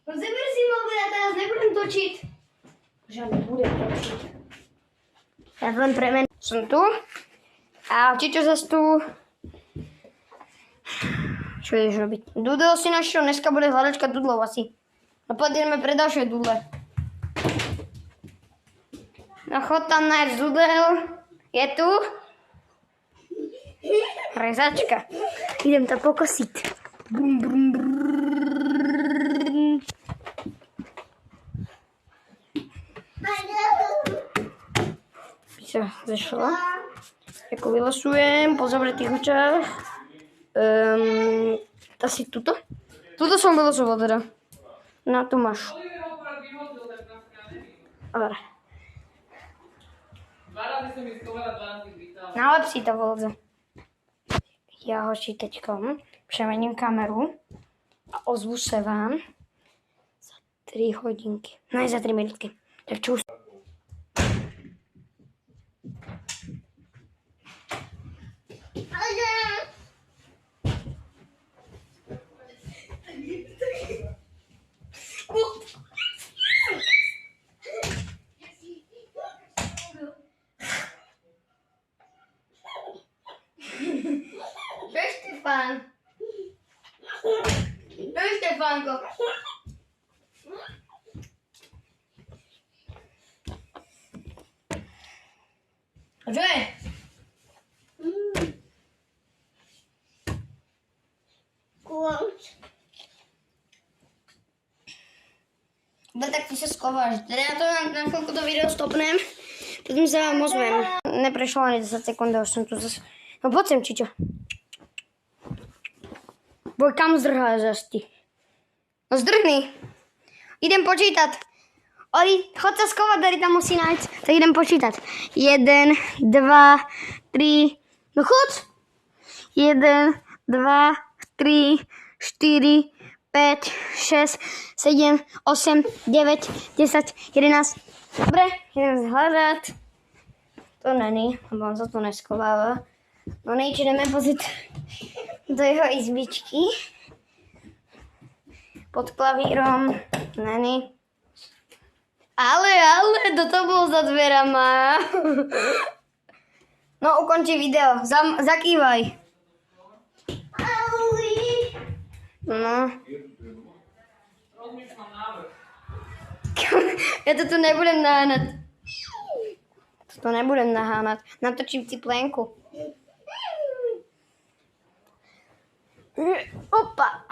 No zeber si mobil, ja teraz nebudem točiť. Že nebudem točiť. Ja len premen. Som tu. A Čičo zase tu. Čo ideš robiť? Dudel si našiel, dneska bude hľadačka dudlov asi. No poďme pre ďalšie dudle. No chod tam nájsť dudel. Je tu? Rezačka. Idem to pokosiť. Brum, brum, brum. Sa zešla. Ako vylosujem po zavretých očách. Asi tuto? Tuto som vylosoval teda. Na to máš. Dobre. Nalep si to volzo. Ja ho čítačkom premením kameru a ozvu sa vám za 3 hodinky. No aj za 3 minútky. Tak čus. Štefán. Štefánko. A čo je? Dobre, tak ty sa schováš. Teda ja to na chvíľku to video stopnem. Potom sa vám ozvem. Neprešlo ani 10 sekúnd, už som tu zase... No poď sem, Čičo. Boj, kam zdrháš zase ty? No zdrhni. Idem počítať. Oli, chod sa schovať, Dari tam musí nájsť. Tak idem počítať. 1, 2, 3... No chod. 1, 2, 3, 4, 5, 6, 7, 8, 9, 10, 11. Dobre, idem zhľadať. To není, lebo on sa tu neschováva. No nič, ideme pozrieť do jeho izbičky. Pod klavírom. Není. Ale, kto bol za dverama? No, ukonči video. Zakývaj. No. Ja to tu nebudem naháňať. To nebudem naháňať. Natočím si plenku. Opa.